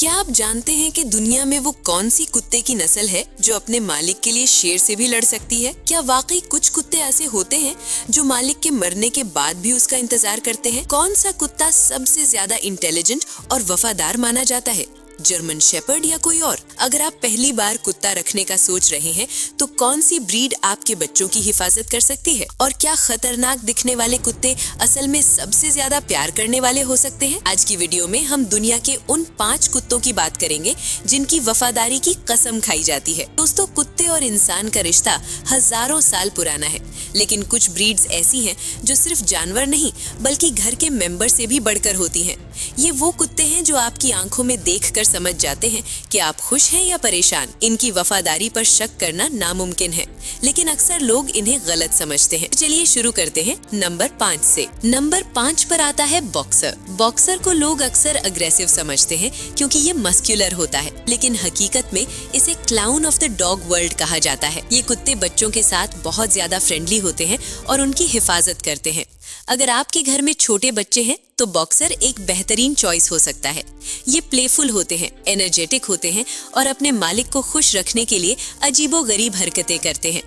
क्या आप जानते हैं कि दुनिया में वो कौन सी कुत्ते की नस्ल है जो अपने मालिक के लिए शेर से भी लड़ सकती है? क्या वाकई कुछ कुत्ते ऐसे होते हैं जो मालिक के मरने के बाद भी उसका इंतजार करते हैं? कौन सा कुत्ता सबसे ज्यादा इंटेलिजेंट और वफादार माना जाता है, जर्मन शेपर्ड या कोई और? अगर आप पहली बार कुत्ता रखने का सोच रहे हैं तो कौन सी ब्रीड आपके बच्चों की हिफाजत कर सकती है? और क्या खतरनाक दिखने वाले कुत्ते असल में सबसे ज्यादा प्यार करने वाले हो सकते हैं? आज की वीडियो में हम दुनिया के उन 5 कुत्तों की बात करेंगे जिनकी वफादारी की कसम खाई जाती है। दोस्तों, कुत्ते और इंसान का रिश्ता हजारों साल पुराना है, लेकिन कुछ ब्रीड्स ऐसी हैं जो सिर्फ जानवर नहीं बल्कि घर के मेंबर से भी बढ़कर होती हैं। ये वो कुत्ते हैं जो आपकी आंखों में देखकर समझ जाते हैं कि आप खुश हैं या परेशान। इनकी वफादारी पर शक करना नामुमकिन है, लेकिन अक्सर लोग इन्हें गलत समझते हैं। चलिए शुरू करते हैं नंबर 5 से। नंबर 5 पर आता है बॉक्सर। बॉक्सर को लोग अक्सर अग्रेसिव समझते हैं क्योंकि ये मस्कुलर होता है, लेकिन हकीकत में इसे clown of the dog world कहा जाता है। ये कुत्ते बच्चों के साथ बहुत ज्यादा फ्रेंडली होते हैं और उनकी हिफाजत करते हैं। अगर आपके घर में छोटे बच्चे हैं तो बॉक्सर एक बेहतरीन चॉइस हो सकता है। ये प्लेफुल होते हैं, एनर्जेटिक होते हैं और अपने मालिक को खुश रखने के लिए अजीबोगरीब हरकतें करते हैं।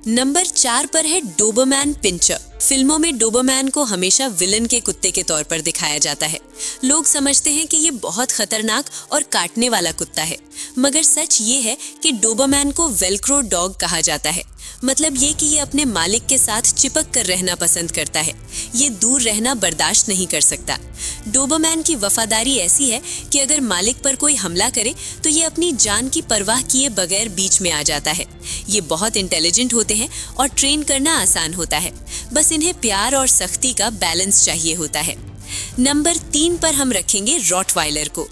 नंबर 4 पर है डोबरमैन पिंचर। फिल्मों में डोबरमैन को हमेशा विलन के कुत्ते के तौर पर दिखाया जाता है। लोग समझते हैं कि ये बहुत खतरनाक और काटने वाला कुत्ता है, मगर सच ये है कि डोबरमैन को वेल्क्रो डॉग कहा जाता है। मतलब ये कि ये अपने मालिक के साथ चिपक कर रहना पसंद करता है। ये दूर रहना बर्दाश्त नहीं कर सकता। डोबरमैन की वफादारी ऐसी है कि अगर मालिक पर कोई हमला करे तो ये अपनी जान की परवाह किए बगैर बीच में आ जाता है। ये बहुत इंटेलिजेंट होते हैं और ट्रेन करना आसान होता है, बस इन्हें प्यार और सख्ती का बैलेंस चाहिए होता है। नंबर 3 पर हम रखेंगे रॉटवाइलर को।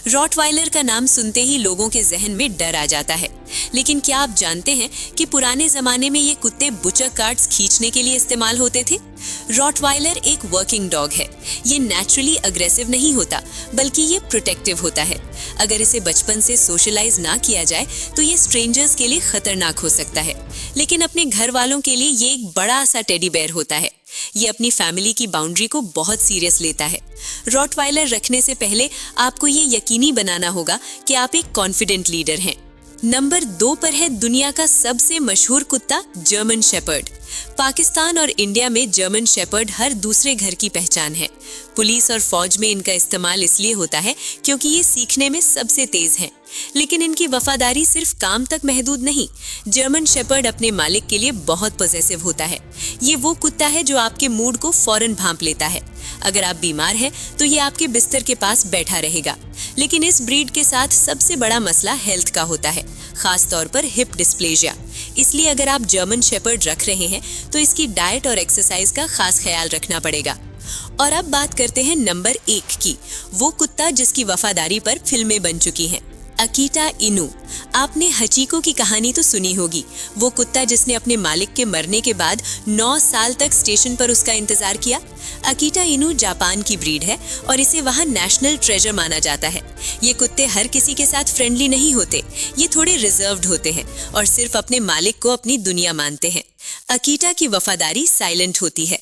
रॉटवाइलर का नाम सुनते ही लोगों के जहन में डर आ जाता है, लेकिन क्या आप जानते हैं कि पुराने जमाने में ये कुत्ते बुचर कार्ट्स खींचने के लिए इस्तेमाल होते थे? रॉटवाइलर एक वर्किंग डॉग है। ये नेचुरली अग्रेसिव नहीं होता, बल्कि ये प्रोटेक्टिव होता है। अगर इसे बचपन से सोशलाइज ना किया जाए तो ये स्ट्रेंजर्स के लिए खतरनाक हो सकता है, लेकिन अपने घर वालों के लिए ये एक बड़ा सा टेडी बेयर होता है। ये अपनी फैमिली की बाउंड्री को बहुत सीरियस लेता है। रॉटवाइलर रखने से पहले आपको ये यकीनी बनाना होगा कि आप एक कॉन्फिडेंट लीडर हैं। नंबर 2 पर है दुनिया का सबसे मशहूर कुत्ता, जर्मन शेपर्ड। पाकिस्तान और इंडिया में जर्मन शेपर्ड हर दूसरे घर की पहचान है। पुलिस और फौज में इनका इस्तेमाल इसलिए होता है क्योंकि ये सीखने में सबसे तेज हैं। लेकिन इनकी वफादारी सिर्फ काम तक महदूद नहीं। जर्मन शेपर्ड अपने मालिक के लिए बहुत पॉसेसिव होता है। ये वो कुत्ता है जो आपके मूड को फौरन भांप लेता है। अगर आप बीमार हैं तो ये आपके बिस्तर के पास बैठा रहेगा। लेकिन इस ब्रीड के साथ सबसे बड़ा मसला हेल्थ का होता है, खास तौर पर हिप डिस्प्लेजिया। इसलिए अगर आप जर्मन शेपर्ड रख रहे हैं तो इसकी डाइट और एक्सरसाइज का खास ख्याल रखना पड़ेगा। और अब बात करते हैं नंबर 1 की, वो कुत्ता जिसकी वफादारी पर फिल्में बन चुकी हैं, अकीता इनू। आपने हचीको की कहानी तो सुनी होगी, वो कुत्ता जिसने अपने मालिक के मरने के बाद 9 साल तक स्टेशन पर उसका इंतजार किया। अकीता इनू जापान की ब्रीड है और इसे वहाँ नेशनल ट्रेजर माना जाता है। ये कुत्ते हर किसी के साथ फ्रेंडली नहीं होते, ये थोड़े रिजर्व्ड होते हैं और सिर्फ अपने मालिक को अपनी दुनिया मानते हैं। अकीता की वफादारी साइलेंट होती है।